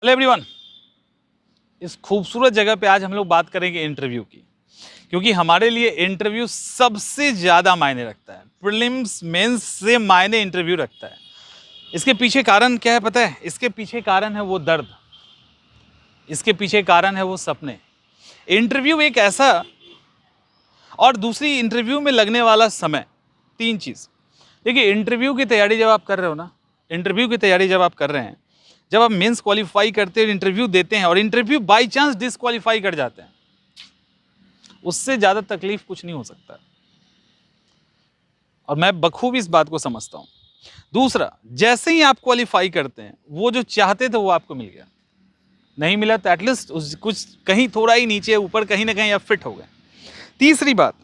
Hello everyone. इस खूबसूरत जगह पे आज हम लोग बात करेंगे इंटरव्यू की, क्योंकि हमारे लिए इंटरव्यू सबसे ज़्यादा मायने रखता है। प्रीलिम्स मेंस से मायने इंटरव्यू रखता है। इसके पीछे कारण क्या है पता है? इसके पीछे कारण है वो दर्द, इसके पीछे कारण है वो सपने। इंटरव्यू एक ऐसा, और दूसरी इंटरव्यू में लगने वाला समय। तीन चीज़। देखिए, इंटरव्यू की तैयारी जब आप कर रहे हो ना, इंटरव्यू की तैयारी जब आप कर रहे हैं, जब आप मेंस क्वालिफाई करते हैं, इंटरव्यू देते हैं और इंटरव्यू बाय चांस डिसक्वालीफाई कर जाते हैं, उससे ज़्यादा तकलीफ कुछ नहीं हो सकता। और मैं बखूबी इस बात को समझता हूँ। दूसरा, जैसे ही आप क्वालिफाई करते हैं, वो जो चाहते थे वो आपको मिल गया। नहीं मिला तो एटलीस्ट कुछ कहीं थोड़ा ही नीचे ऊपर कहीं ना कहीं आप फिट हो गए। तीसरी बात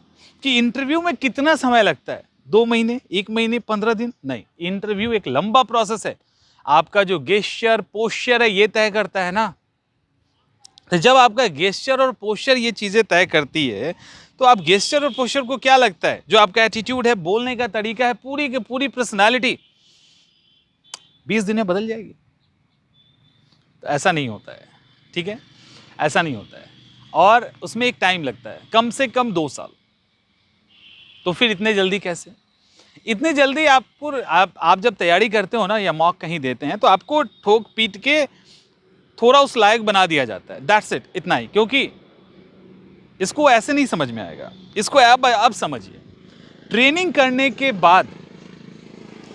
कि इंटरव्यू में कितना समय लगता है? 2 महीने, 1 महीने, 15 दिन? नहीं, इंटरव्यू एक लंबा प्रोसेस है। आपका जो गेस्चर पोस्चर है ये तय करता है ना। तो जब आपका गेस्चर और पोस्चर ये चीजें तय करती है, तो आप गेस्चर और पोस्चर को क्या लगता है, जो आपका एटीट्यूड है, बोलने का तरीका है, पूरी की पूरी पर्सनालिटी 20 दिन में बदल जाएगी। तो ऐसा नहीं होता है, ठीक है? ऐसा नहीं होता है, और उसमें एक टाइम लगता है, कम से कम 2 साल। तो फिर इतने जल्दी कैसे? इतने जल्दी आपको आप जब तैयारी करते हो ना, या मॉक कहीं देते हैं, तो आपको ठोक पीट के थोड़ा उस लायक बना दिया जाता है। दैट्स इट, इतना ही। क्योंकि इसको ऐसे नहीं समझ में आएगा, इसको अब समझिए। ट्रेनिंग करने के बाद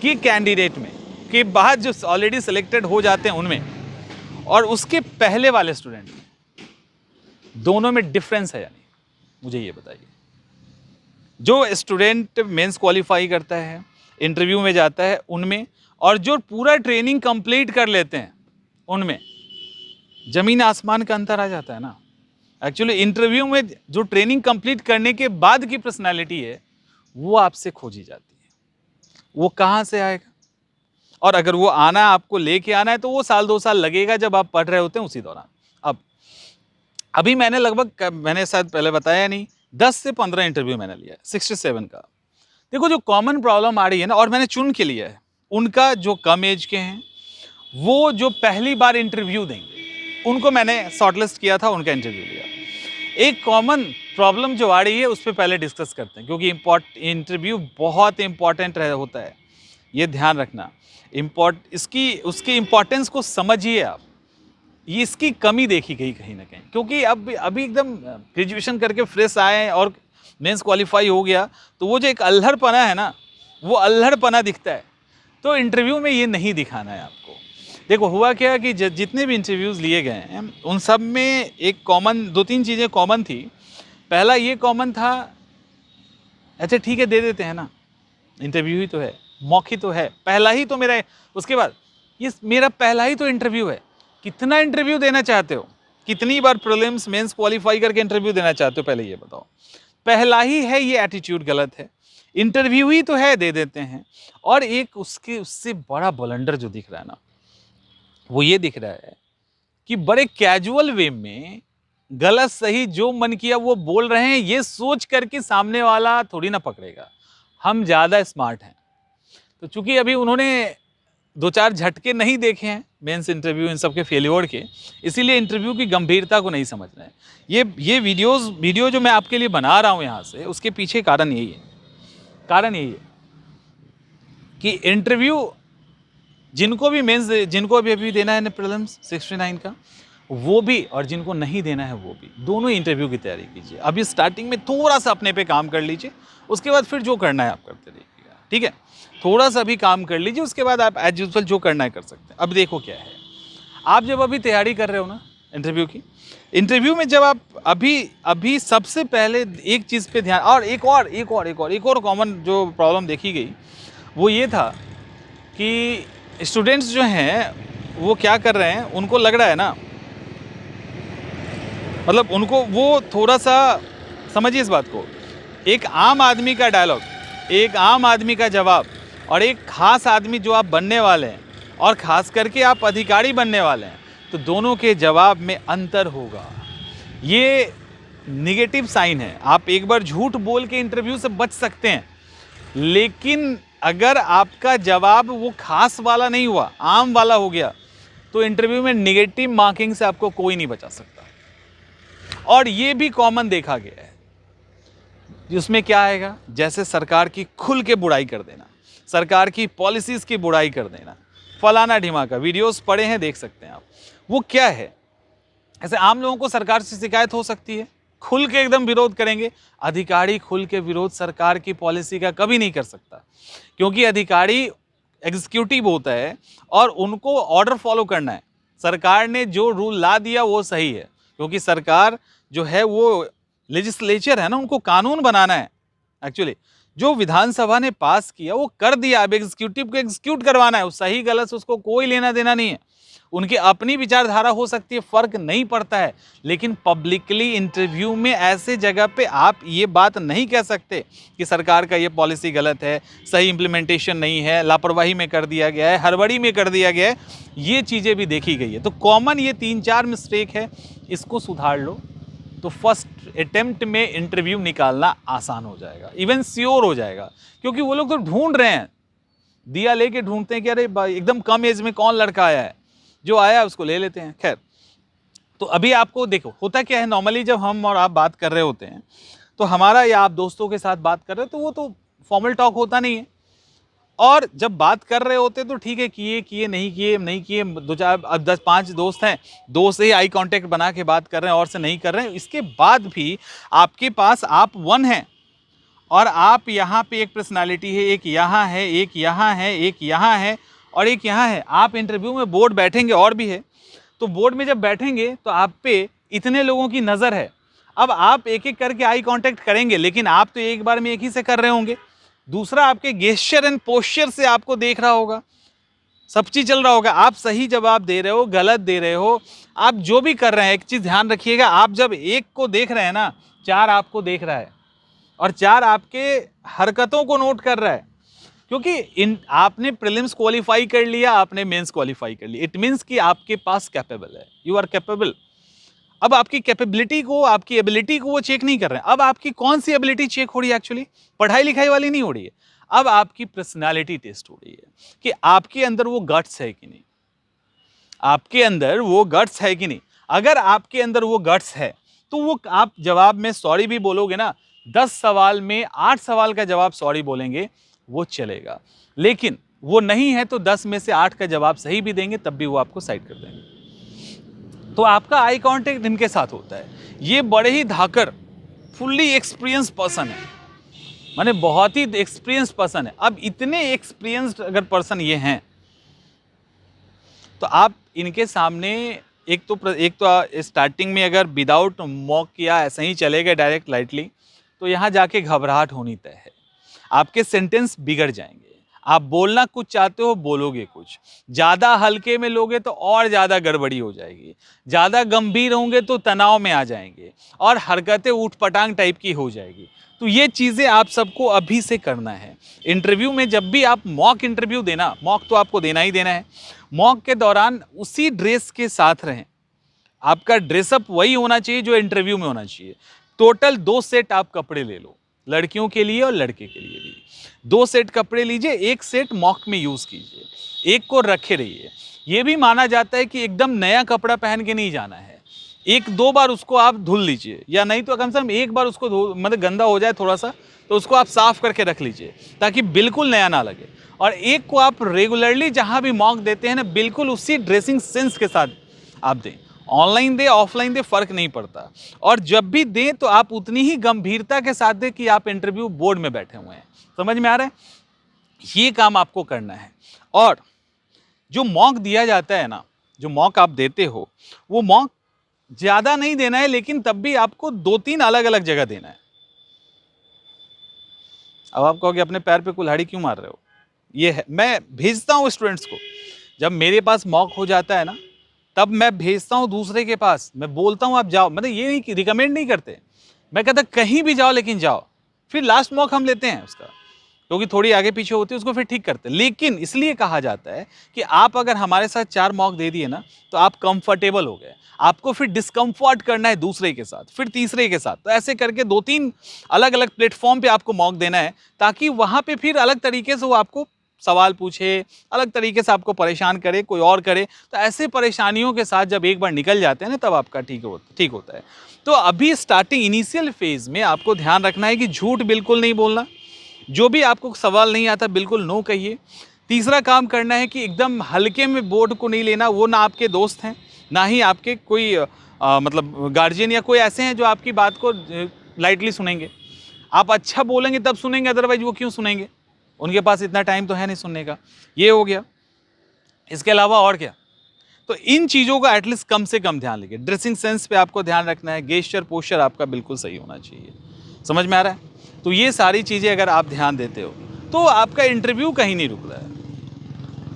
की कैंडिडेट में, के बाद जो ऑलरेडी सिलेक्टेड हो जाते हैं उनमें, और उसके पहले वाले स्टूडेंट में, दोनों में डिफरेंस है या नहीं? मुझे ये बताइए। जो स्टूडेंट मेंस क्वालिफाई करता है, इंटरव्यू में जाता है, उनमें, और जो पूरा ट्रेनिंग कंप्लीट कर लेते हैं उनमें जमीन आसमान का अंतर आ जाता है ना। एक्चुअली इंटरव्यू में जो ट्रेनिंग कंप्लीट करने के बाद की पर्सनालिटी है, वो आपसे खोजी जाती है। वो कहाँ से आएगा? और अगर वो आना है, आपको लेके आना है, तो वो साल 2 साल लगेगा जब आप पढ़ रहे होते हैं उसी दौरान। अब अभी मैंने लगभग, मैंने शायद पहले बताया नहीं, 10 से 15 इंटरव्यू मैंने लिया है, 67 का। देखो, जो कॉमन प्रॉब्लम आ रही है ना, और मैंने चुन के लिया है, उनका जो कम एज के हैं, वो जो पहली बार इंटरव्यू देंगे, उनको मैंने शॉर्टलिस्ट किया था, उनका इंटरव्यू लिया। एक कॉमन प्रॉब्लम जो आ रही है उस पर पहले डिस्कस करते हैं, क्योंकि इंटरव्यू बहुत इंपॉर्टेंट होता है, ये ध्यान रखना। उसकी इंपॉर्टेंस को समझिए आप। ये इसकी कमी देखी गई कहीं ना कहीं, क्योंकि अब अभी एकदम ग्रेजुएशन करके फ्रेश आए और मेंस क्वालिफाई हो गया, तो वो जो एक अल्हड़पना है ना, वो अल्हड़पना दिखता है। तो इंटरव्यू में ये नहीं दिखाना है आपको। देखो, हुआ क्या कि जितने भी इंटरव्यूज़ लिए गए हैं, उन सब में एक कॉमन, 2-3 चीज़ें कॉमन थी। पहला ये कॉमन था, अच्छा ठीक है दे देते हैं ना, इंटरव्यू ही तो है, मौखी तो है, पहला ही तो मेरा। उसके बाद ये मेरा पहला ही तो इंटरव्यू है। कितना इंटरव्यू देना चाहते हो? कितनी बार प्रीलिम्स मेंस क्वालिफाई करके इंटरव्यू देना चाहते हो? पहले ये बताओ। पहला ही है, ये एटीट्यूड गलत है। इंटरव्यू ही तो है, दे देते हैं। और एक उससे बड़ा ब्लंडर जो दिख रहा है ना, वो ये दिख रहा है कि बड़े कैजुअल वे में गलत सही जो मन किया वो बोल रहे हैं, ये सोच करके सामने वाला थोड़ी ना पकड़ेगा, हम ज़्यादा स्मार्ट हैं। तो चूंकि अभी उन्होंने 2-4 झटके नहीं देखे हैं मेंस इंटरव्यू इन सब के फेल्योर के, इसीलिए इंटरव्यू की गंभीरता को नहीं समझ रहे हैं। ये वीडियो जो मैं आपके लिए बना रहा हूँ यहाँ से, उसके पीछे कारण यही है। कारण यही है कि इंटरव्यू जिनको भी मेंस, जिनको अभी देना है प्रीलिम्स 69 का, वो भी, और जिनको नहीं देना है वो भी, दोनों इंटरव्यू की तैयारी कीजिए। अभी स्टार्टिंग में थोड़ा सा अपने पे काम कर लीजिए, उसके बाद फिर जो करना है आप करते रहिएगा, ठीक है? थोड़ा सा भी काम कर लीजिए, उसके बाद आप एज यूजुअल जो करना है कर सकते हैं। अब देखो क्या है, आप जब अभी तैयारी कर रहे हो ना इंटरव्यू की, इंटरव्यू में जब आप अभी सबसे पहले एक चीज़ पे ध्यान, और एक और कॉमन जो प्रॉब्लम देखी गई, वो ये था कि स्टूडेंट्स जो हैं वो क्या कर रहे हैं, उनको लग रहा है ना, मतलब उनको वो थोड़ा सा, समझिए इस बात को, एक आम आदमी का डायलॉग, एक आम आदमी का जवाब, और एक खास आदमी जो आप बनने वाले हैं, और ख़ास करके आप अधिकारी बनने वाले हैं, तो दोनों के जवाब में अंतर होगा। ये निगेटिव साइन है। आप एक बार झूठ बोल के इंटरव्यू से बच सकते हैं, लेकिन अगर आपका जवाब वो खास वाला नहीं हुआ, आम वाला हो गया, तो इंटरव्यू में निगेटिव मार्किंग से आपको कोई नहीं बचा सकता। और ये भी कॉमन देखा गया है, जिसमें क्या आएगा, जैसे सरकार की खुल के बुराई कर देना, सरकार की पॉलिसीज की बुराई कर देना, फलाना ढिमाका, वीडियोस पड़े हैं, देख सकते हैं आप। वो क्या है, ऐसे आम लोगों को सरकार से शिकायत हो सकती है, खुल के एकदम विरोध करेंगे। अधिकारी खुल के विरोध सरकार की पॉलिसी का कभी नहीं कर सकता, क्योंकि अधिकारी एग्जीक्यूटिव होता है और उनको ऑर्डर फॉलो करना है। सरकार ने जो रूल ला दिया वो सही है, क्योंकि सरकार जो है वो लेजिस्लेचर है ना, उनको कानून बनाना है। एक्चुअली जो विधानसभा ने पास किया वो कर दिया, अब एग्जीक्यूटिव को एग्जीक्यूट करवाना है। सही गलत उसको कोई लेना देना नहीं है, उनकी अपनी विचारधारा हो सकती है, फर्क नहीं पड़ता है। लेकिन पब्लिकली इंटरव्यू में ऐसे जगह पे आप ये बात नहीं कह सकते कि सरकार का ये पॉलिसी गलत है, सही इम्प्लीमेंटेशन नहीं है, लापरवाही में कर दिया गया है, हड़बड़ी में कर दिया गया है। ये चीज़ें भी देखी गई है। तो कॉमन ये 3-4 मिस्टेक है, इसको सुधार लो तो फर्स्ट अटेम्प्ट में इंटरव्यू निकालना आसान हो जाएगा, इवन श्योर हो जाएगा। क्योंकि वो लोग तो ढूंढ रहे हैं, दिया लेके ढूंढते हैं कि अरे एकदम कम एज में कौन लड़का आया है, जो आया उसको ले लेते हैं। खैर, तो अभी आपको देखो होता क्या है, नॉर्मली जब हम और आप बात कर रहे होते हैं तो हमारा, या आप दोस्तों के साथ बात कर रहे हो, तो वो तो फॉर्मल टॉक होता नहीं है। और जब बात कर रहे होते तो ठीक है, किए नहीं किए, 10-5 दोस्त हैं, दो से ही आई कांटेक्ट बना के बात कर रहे हैं और से नहीं कर रहे हैं। इसके बाद भी आपके पास आप वन हैं और आप यहाँ पे एक पर्सनालिटी है, एक यहाँ है, एक यहाँ है, एक यहाँ है और एक यहाँ है। आप इंटरव्यू में बोर्ड बैठेंगे और भी है, तो बोर्ड में जब बैठेंगे तो आप पे इतने लोगों की नज़र है। अब आप एक एक करके आई कांटेक्ट करेंगे, लेकिन आप तो एक बार में एक ही से कर रहे होंगे। दूसरा आपके गेस्चर एंड पोस्चर से आपको देख रहा होगा, सब चीज़ चल रहा होगा। आप सही जवाब दे रहे हो, गलत दे रहे हो, आप जो भी कर रहे हैं, एक चीज़ ध्यान रखिएगा, आप जब एक को देख रहे हैं ना, 4 आपको देख रहा है और 4 आपके हरकतों को नोट कर रहा है। क्योंकि आपने प्रीलिम्स क्वालिफाई कर लिया, आपने मेंस क्वालिफाई कर लिया, इट मीन्स कि आपके पास कैपेबल है, यू आर कैपेबल। अब आपकी कैपेबिलिटी को, आपकी एबिलिटी को वो चेक नहीं कर रहे हैं। अब आपकी कौन सी एबिलिटी चेक हो रही है, एक्चुअली पढ़ाई लिखाई वाली नहीं हो रही है, अब आपकी पर्सनालिटी टेस्ट हो रही है कि आपके अंदर वो गट्स है कि नहीं, आपके अंदर वो गट्स है कि नहीं। अगर आपके अंदर वो गट्स है तो वो आप जवाब में सॉरी भी बोलोगे ना, 10 सवाल में 8 सवाल का जवाब सॉरी बोलेंगे, वो चलेगा। लेकिन वो नहीं है तो 10 में से 8 का जवाब सही भी देंगे, तब भी वो आपको साइड कर देंगे। तो आपका आई कांटेक्ट इनके साथ होता है। ये बड़े ही धाकर, फुल्ली एक्सपीरियंस पर्सन है, माने बहुत ही एक्सपीरियंस पर्सन है। अब इतने एक्सपीरियंस्ड अगर पर्सन ये हैं तो आप इनके सामने एक तो स्टार्टिंग में अगर विदाउट मॉक किया ऐसे ही चले गए डायरेक्ट लाइटली, तो यहाँ जाके घबराहट होनी तय है, आपके सेंटेंस बिगड़ जाएंगे। आप बोलना कुछ चाहते हो, बोलोगे कुछ, ज़्यादा हल्के में लोगे तो और ज़्यादा गड़बड़ी हो जाएगी, ज़्यादा गंभीर होंगे तो तनाव में आ जाएंगे और हरकतें ऊटपटांग टाइप की हो जाएगी। तो ये चीज़ें आप सबको अभी से करना है। इंटरव्यू में जब भी आप मॉक इंटरव्यू देना, मॉक तो आपको देना ही देना है, मॉक के दौरान उसी ड्रेस के साथ रहें। आपका ड्रेसअप वही होना चाहिए जो इंटरव्यू में होना चाहिए। टोटल 2 सेट आप कपड़े ले लो, लड़कियों के लिए और लड़के के लिए भी 2 सेट कपड़े लीजिए, 1 सेट मॉक में यूज़ कीजिए, 1 को रखे रहिए। ये भी माना जाता है कि एकदम नया कपड़ा पहन के नहीं जाना है, 1-2 बार उसको आप धुल लीजिए, या नहीं तो कम से कम 1 बार उसको मतलब गंदा हो जाए थोड़ा सा तो उसको आप साफ़ करके रख लीजिए ताकि बिल्कुल नया ना लगे। और 1 को आप रेगुलरली जहाँ भी मॉक देते हैं ना, बिल्कुल उसी ड्रेसिंग सेंस के साथ आप दें, ऑनलाइन दे ऑफलाइन दे फर्क नहीं पड़ता। और जब भी दें तो आप उतनी ही गंभीरता के साथ दें कि आप इंटरव्यू बोर्ड में बैठे हुए हैं। समझ में आ रहा है? ये काम आपको करना है। और जो मॉक दिया जाता है ना, जो मॉक आप देते हो, वो मॉक ज़्यादा नहीं देना है, लेकिन तब भी आपको 2-3 अलग अलग जगह देना है। अब आप कहोगे अपने पैर पे कुल्हाड़ी क्यों मार रहे हो? ये है, मैं भेजता हूँ स्टूडेंट्स को, जब मेरे पास मॉक हो जाता है ना, तब मैं भेजता हूँ दूसरे के पास, मैं बोलता हूँ आप जाओ, मतलब ये नहीं रिकमेंड नहीं करते, मैं कहता कहीं भी जाओ लेकिन जाओ। फिर लास्ट मॉक हम लेते हैं उसका, क्योंकि थोड़ी आगे पीछे होती है, उसको फिर ठीक करते हैं। लेकिन इसलिए कहा जाता है कि आप अगर हमारे साथ 4 मॉक दे दिए ना तो आप कंफर्टेबल हो गए, आपको फिर डिस्कम्फर्ट करना है दूसरे के साथ, फिर तीसरे के साथ, तो ऐसे करके 2-3 अलग अलग प्लेटफॉर्म पे आपको मॉक देना है, ताकि वहाँ पे फिर अलग तरीके से वो आपको सवाल पूछे, अलग तरीके से आपको परेशान करे, कोई और करे, तो ऐसे परेशानियों के साथ जब एक बार निकल जाते हैं ना, तब आपका ठीक होता है। तो अभी स्टार्टिंग इनिशियल फेज़ में आपको ध्यान रखना है कि झूठ बिल्कुल नहीं बोलना, जो भी आपको सवाल नहीं आता बिल्कुल नो कहिए। तीसरा काम करना है कि एकदम हल्के में बोर्ड को नहीं लेना, वो ना आपके दोस्त हैं, ना ही आपके कोई मतलब गार्जियन या कोई ऐसे हैं जो आपकी बात को लाइटली सुनेंगे। आप अच्छा बोलेंगे तब सुनेंगे, अदरवाइज वो क्यों सुनेंगे, उनके पास इतना टाइम तो है नहीं सुनने का। ये हो गया। इसके अलावा और क्या, तो इन चीज़ों का एटलीस्ट कम से कम ध्यान लीजिए। ड्रेसिंग सेंस पे आपको ध्यान रखना है, गेस्चर पोस्चर आपका बिल्कुल सही होना चाहिए। समझ में आ रहा है? तो ये सारी चीज़ें अगर आप ध्यान देते हो तो आपका इंटरव्यू कहीं नहीं रुक रहा है,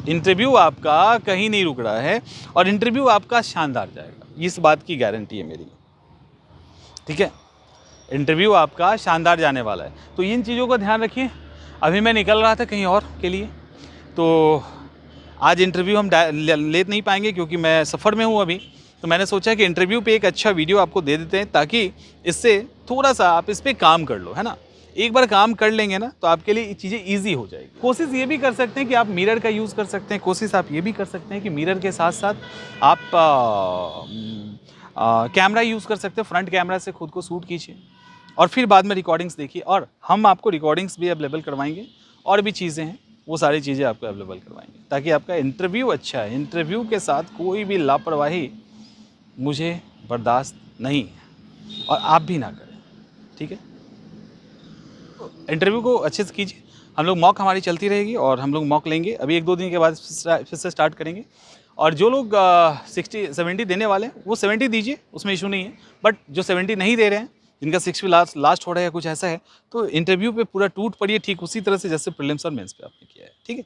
इंटरव्यू आपका कहीं नहीं रुक रहा है और इंटरव्यू आपका शानदार जाएगा, इस बात की गारंटी है मेरी। ठीक है, इंटरव्यू आपका शानदार जाने वाला है, तो इन चीज़ों का ध्यान रखिए। अभी मैं निकल रहा था कहीं और के लिए, तो आज इंटरव्यू हम ले नहीं पाएंगे क्योंकि मैं सफ़र में हूँ अभी। तो मैंने सोचा कि इंटरव्यू पे एक अच्छा वीडियो आपको दे देते हैं, ताकि इससे थोड़ा सा आप इस पर काम कर लो, है ना। एक बार काम कर लेंगे ना तो आपके लिए चीज़ें ईजी हो जाएगी। कोशिश ये भी कर सकते हैं कि आप मिरर का यूज़ कर सकते हैं, कोशिश आप ये भी कर सकते हैं कि मिरर के साथ साथ आप कैमरा यूज़ कर सकते हैं, फ्रंट कैमरा से खुद को शूट कीजिए और फिर बाद में रिकॉर्डिंग्स देखिए। और हम आपको रिकॉर्डिंग्स भी अवेलेबल करवाएंगे, और भी चीज़ें हैं, वो सारी चीज़ें आपको अवेलेबल करवाएंगे, ताकि आपका इंटरव्यू अच्छा है। इंटरव्यू के साथ कोई भी लापरवाही मुझे बर्दाश्त नहीं है और आप भी ना करें। ठीक है, इंटरव्यू को अच्छे से कीजिए। हम लोग मॉक हमारी चलती रहेगी और हम लोग मॉक लेंगे, अभी 1-2 दिन के बाद फिर से स्टार्ट करेंगे। और जो लोग 60-70 देने वाले हैं वो 70 दीजिए, उसमें इशू नहीं है। बट जो 70 नहीं दे रहे हैं, जिनका 6 भी लास्ट हो रहा है या कुछ ऐसा है, तो इंटरव्यू पे पूरा टूट पड़िए ठीक उसी तरह से जैसे प्रीलिम्स और मेंस पे आपने किया है। ठीक है।